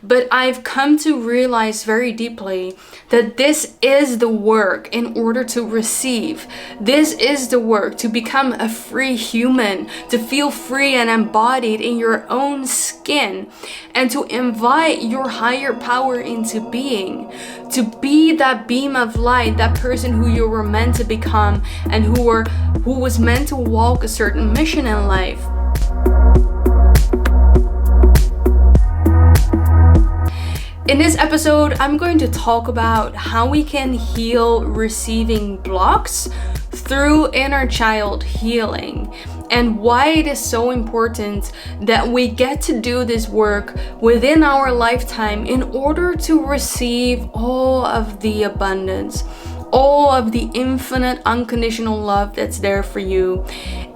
But I've come to realize very deeply that this is the work in order to receive. This is the work to become a free human, to feel free and embodied in your own skin, and to invite your higher power into being, to be that beam of light, that person who you were meant to become and who was meant to walk a certain mission in life. In this episode, I'm going to talk about how we can heal receiving blocks through inner child healing, and why it is so important that we get to do this work within our lifetime in order to receive all of the abundance, all of the infinite unconditional love that's there for you.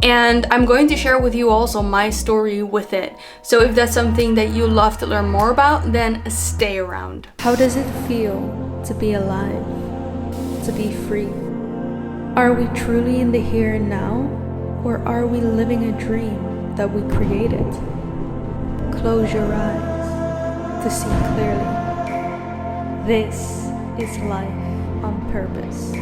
And I'm going to share with you also my story with it. So if that's something that you love to learn more about, then stay around. How does it feel to be alive, to be free? Are we truly in the here and now, or are we living a dream that we created? Close your eyes to see clearly. This is life on purpose.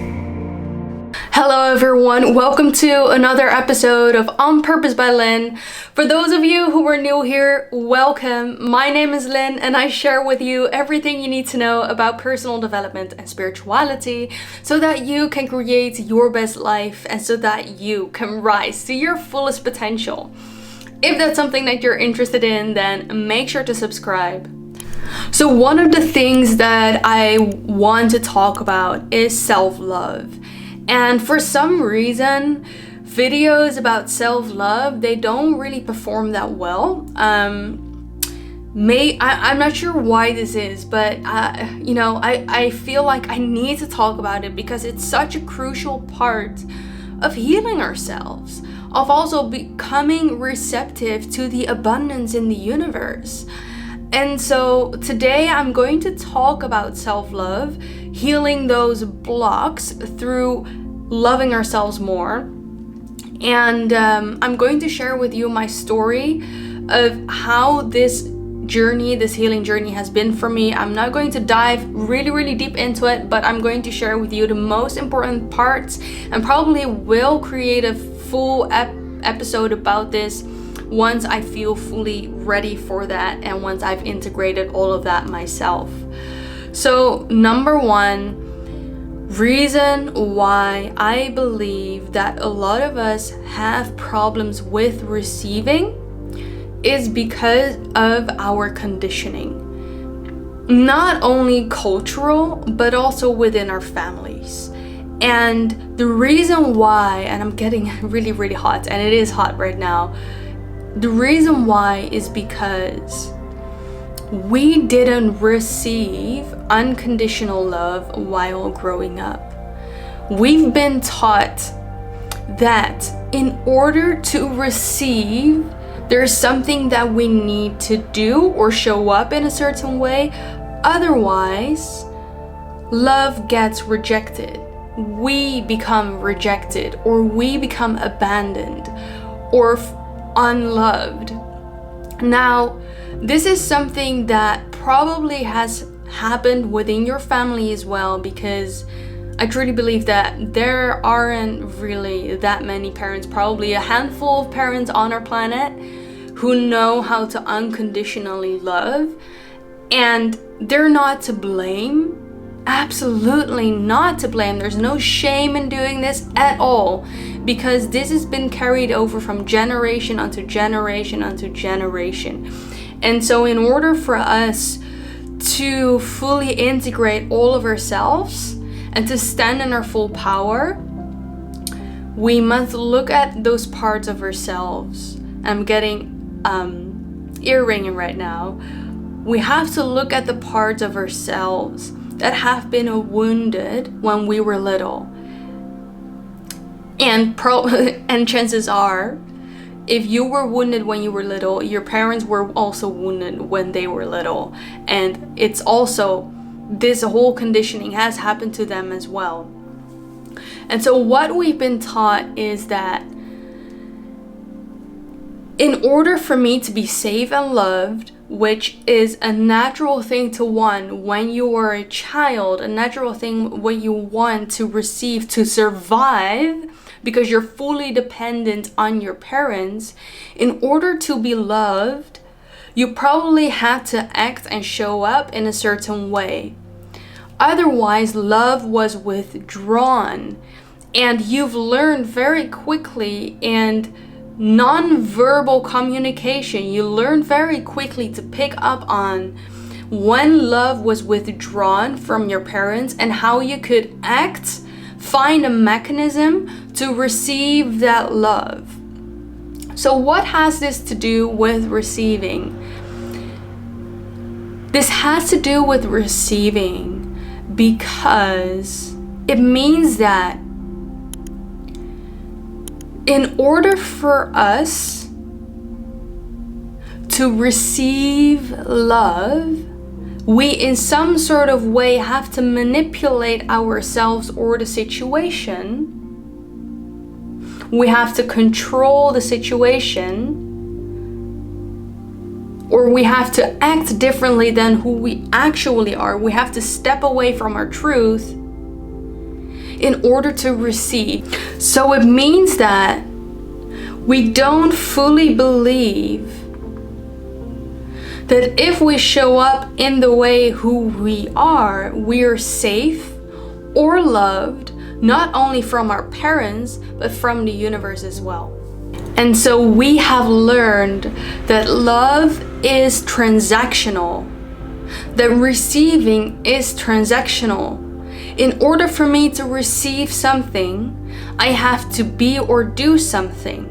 Hello everyone, welcome to another episode of On Purpose by Lynn. For those of you who are new here, welcome. My name is Lynn and I share with you everything you need to know about personal development and spirituality so that you can create your best life and so that you can rise to your fullest potential. If that's something that you're interested in, then make sure to subscribe. So one of the things that I want to talk about is self-love. And for some reason, videos about self-love, they don't really perform that well. I'm not sure why this is, but I feel like I need to talk about it because it's such a crucial part of healing ourselves, of also becoming receptive to the abundance in the universe. And so today I'm going to talk about self-love, healing those blocks through loving ourselves more. And I'm going to share with you my story of how this healing journey has been for me. I'm not going to dive really deep into it, but I'm going to share with you the most important parts and probably will create a full episode about this once I feel fully ready for that and once I've integrated all of that myself. So number one reason why I believe that a lot of us have problems with receiving is because of our conditioning. Not only cultural, but also within our families. And the reason why, and I'm getting really hot, and it is hot right now, the reason why is because we didn't receive unconditional love while growing up. We've been taught that in order to receive, there's something that we need to do or show up in a certain way. Otherwise, love gets rejected. We become rejected, or we become abandoned, or unloved. Now, this is something that probably has happened within your family as well, because I truly believe that there aren't really that many parents, probably a handful of parents on our planet who know how to unconditionally love, and they're not to blame. Absolutely not to blame. There's no shame in doing this at all, because this has been carried over from generation unto generation unto generation. And so in order for us to fully integrate all of ourselves and to stand in our full power, we must look at those parts of ourselves. I'm getting ear ringing right now. We have to look at the parts of ourselves that have been wounded when we were little. And chances are, if you were wounded when you were little, your parents were also wounded when they were little. And it's also, this whole conditioning has happened to them as well. And so what we've been taught is that in order for me to be safe and loved, which is a natural thing to want when you are a child, a natural thing what you want to receive to survive, because you're fully dependent on your parents. In order to be loved, you probably had to act and show up in a certain way. Otherwise, love was withdrawn. And you've learned very quickly in non-verbal communication, you learn very quickly to pick up on when love was withdrawn from your parents and how you could act, find a mechanism to receive that love. So what has this to do with receiving? This has to do with receiving because it means that in order for us to receive love, we in some sort of way have to manipulate ourselves or the situation. We have to control the situation, or we have to act differently than who we actually are. We have to step away from our truth in order to receive. So it means that we don't fully believe that if we show up in the way who we are safe or loved, not only from our parents, but from the universe as well. And so we have learned that love is transactional, that receiving is transactional. In order for me to receive something, I have to be or do something.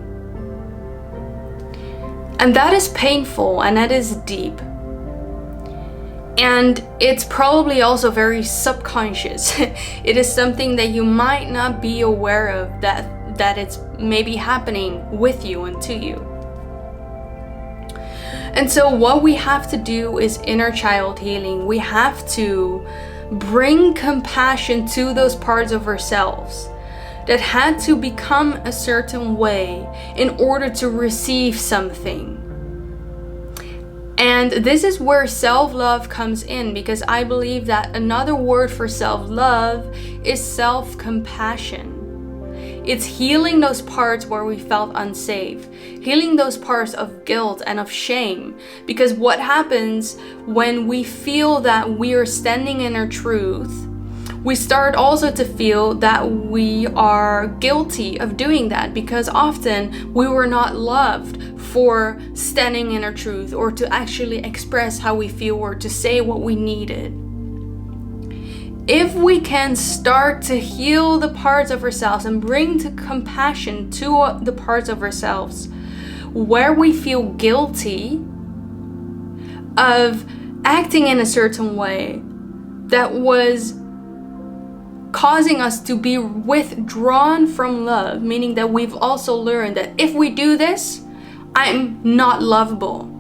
And that is painful and that is deep. And it's probably also very subconscious. It is something that you might not be aware of, that it's maybe happening with you and to you. And so what we have to do is inner child healing. We have to bring compassion to those parts of ourselves that had to become a certain way in order to receive something. And this is where self-love comes in, because I believe that another word for self-love is self-compassion. It's healing those parts where we felt unsafe, healing those parts of guilt and of shame. Because what happens when we feel that we are standing in our truth, we start also to feel that we are guilty of doing that, because often we were not loved for standing in our truth or to actually express how we feel or to say what we needed. If we can start to heal the parts of ourselves and bring to compassion to the parts of ourselves where we feel guilty of acting in a certain way that was causing us to be withdrawn from love, meaning that we've also learned that if we do this, I'm not lovable.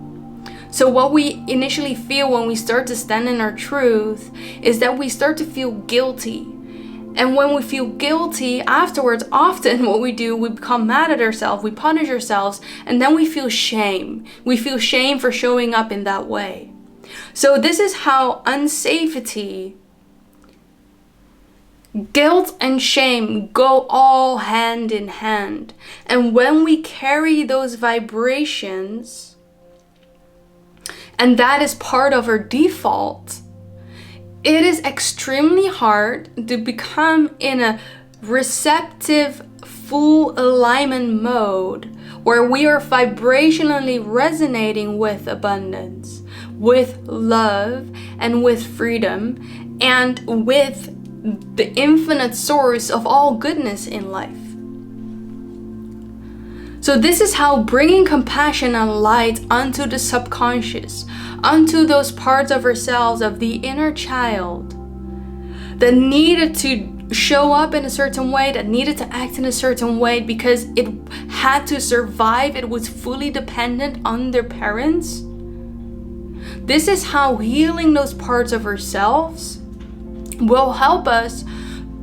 So what we initially feel when we start to stand in our truth is that we start to feel guilty. And when we feel guilty afterwards, often what we do, we become mad at ourselves, we punish ourselves, and then we feel shame. We feel shame for showing up in that way. So this is how unsafety, guilt and shame go all hand in hand. And when we carry those vibrations, and that is part of our default, it is extremely hard to become in a receptive, full alignment mode where we are vibrationally resonating with abundance, with love, and with freedom, and with the infinite source of all goodness in life. So this is how bringing compassion and light onto the subconscious, onto those parts of ourselves, of the inner child that needed to show up in a certain way, that needed to act in a certain way because it had to survive, it was fully dependent on their parents. This is how healing those parts of ourselves will help us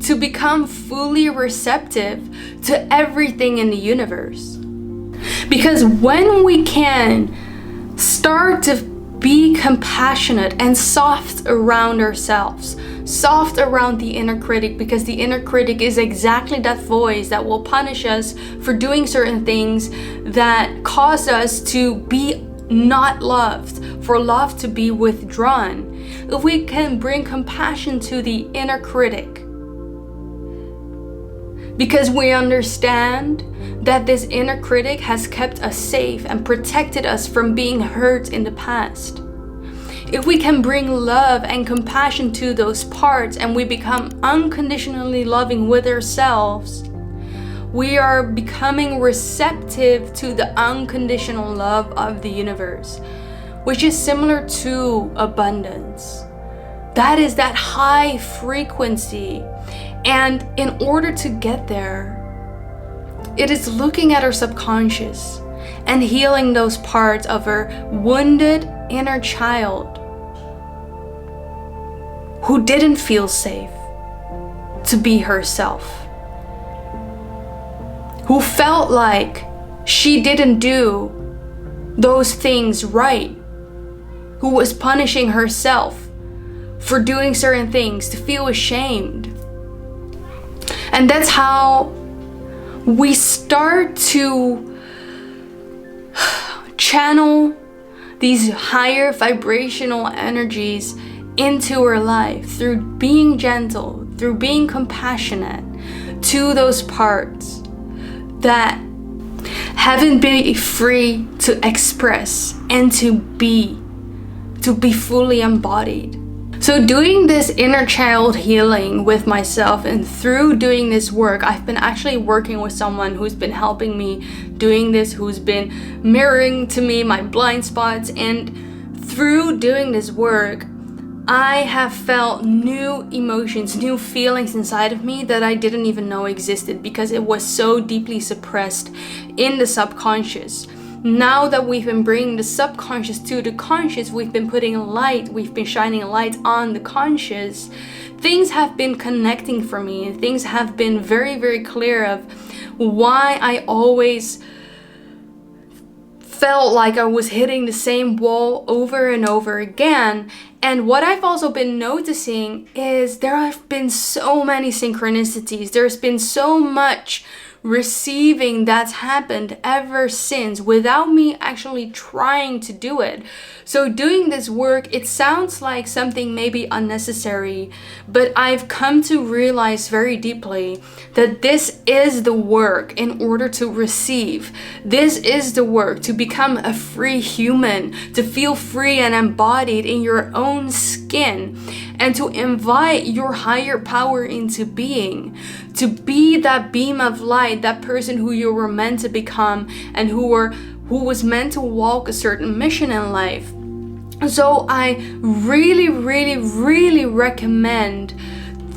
to become fully receptive to everything in the universe. Because when we can start to be compassionate and soft around ourselves, soft around the inner critic, because the inner critic is exactly that voice that will punish us for doing certain things that cause us to be not loved, for love to be withdrawn. If we can bring compassion to the inner critic, because we understand that this inner critic has kept us safe and protected us from being hurt in the past. If we can bring love and compassion to those parts and we become unconditionally loving with ourselves, we are becoming receptive to the unconditional love of the universe, which is similar to abundance. That is that high frequency. And in order to get there, it is looking at our subconscious and healing those parts of our wounded inner child who didn't feel safe to be herself, who felt like she didn't do those things right, who was punishing herself for doing certain things to feel ashamed. And that's how we start to channel these higher vibrational energies into our life through being gentle, through being compassionate to those parts that haven't been free to express and to be fully embodied. So doing this inner child healing with myself, and through doing this work, I've been actually working with someone who's been helping me doing this, who's been mirroring to me my blind spots, and through doing this work, I have felt new emotions, new feelings inside of me that I didn't even know existed because it was so deeply suppressed in the subconscious. Now that we've been bringing the subconscious to the conscious, we've been putting light, we've been shining a light on the conscious, things have been connecting for me, and things have been very, very clear of why I always felt like I was hitting the same wall over and over again. And what I've also been noticing is there have been so many synchronicities. There's been so much receiving that's happened ever since without me actually trying to do it. So doing this work, it sounds like something maybe unnecessary, but I've come to realize very deeply that this is the work in order to receive. This is the work to become a free human, to feel free and embodied in your own skin, and to invite your higher power into being, to be that beam of light, that person who you were meant to become and who was meant to walk a certain mission in life. So I really, really, really recommend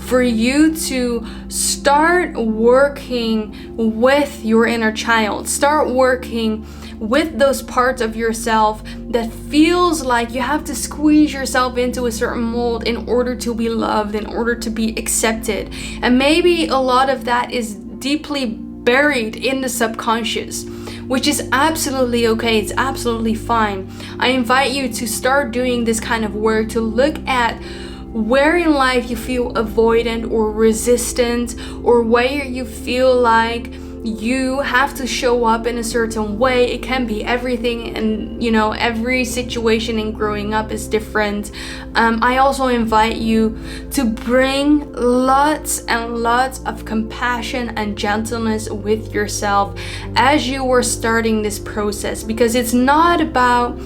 for you to start working with your inner child. Start working with those parts of yourself that feels like you have to squeeze yourself into a certain mold in order to be loved, in order to be accepted. And maybe a lot of that is deeply buried in the subconscious, which is absolutely okay. It's absolutely fine. I invite you to start doing this kind of work, to look at where in life you feel avoidant or resistant, or where you feel like you have to show up in a certain way. It can be everything, and every situation in growing up is different. I also invite you to bring lots and lots of compassion and gentleness with yourself as you are starting this process, because it's not about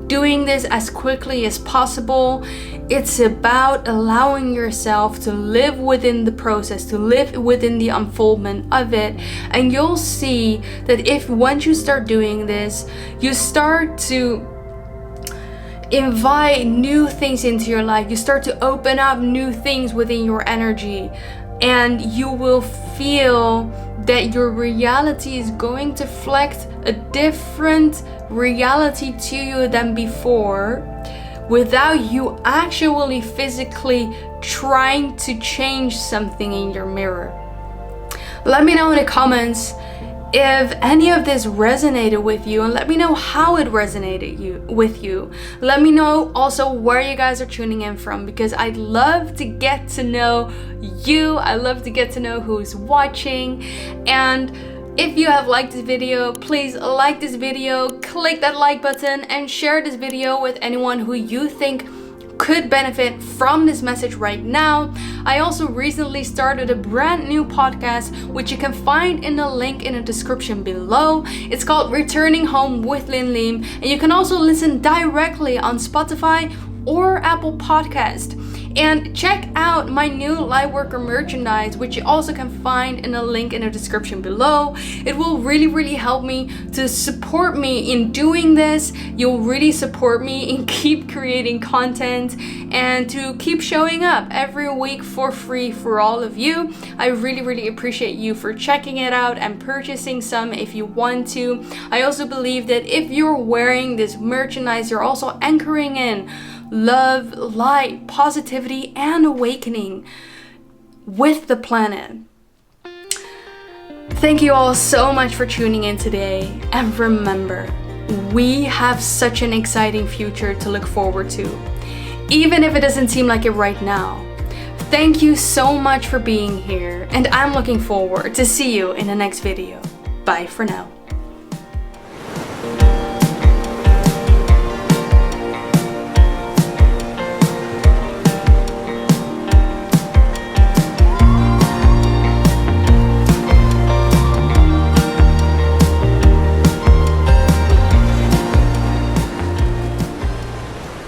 doing this as quickly as possible. It's about allowing yourself to live within the process, to live within the unfoldment of it. And you'll see that if once you start doing this, you start to invite new things into your life. You start to open up new things within your energy, and you will feel that your reality is going to reflect a different reality to you than before, without you actually physically trying to change something in your mirror. Let me know in the comments if any of this resonated with you, and let me know how it resonated with you. Let me know also where you guys are tuning in from, because I'd love to get to know you. I love to get to know who's watching. And if you have liked this video, please like this video, click that like button, and share this video with anyone who you think could benefit from this message right now. I also recently started a brand new podcast, which you can find in the link in the description below. It's called Returning Home with Lin Lim, and you can also listen directly on Spotify or Apple Podcast. And check out my new Lightworker merchandise, which you also can find in the link in the description below. It will really help me to support me in doing this. You'll really support me in keep creating content and to keep showing up every week for free for all of you. I really appreciate you for checking it out and purchasing some if you want to. I also believe that if you're wearing this merchandise, you're also anchoring in love, light, positivity, and awakening with the planet. Thank you all so much for tuning in today. And remember, we have such an exciting future to look forward to, even if it doesn't seem like it right now. Thank you so much for being here, and I'm looking forward to see you in the next video. Bye for now.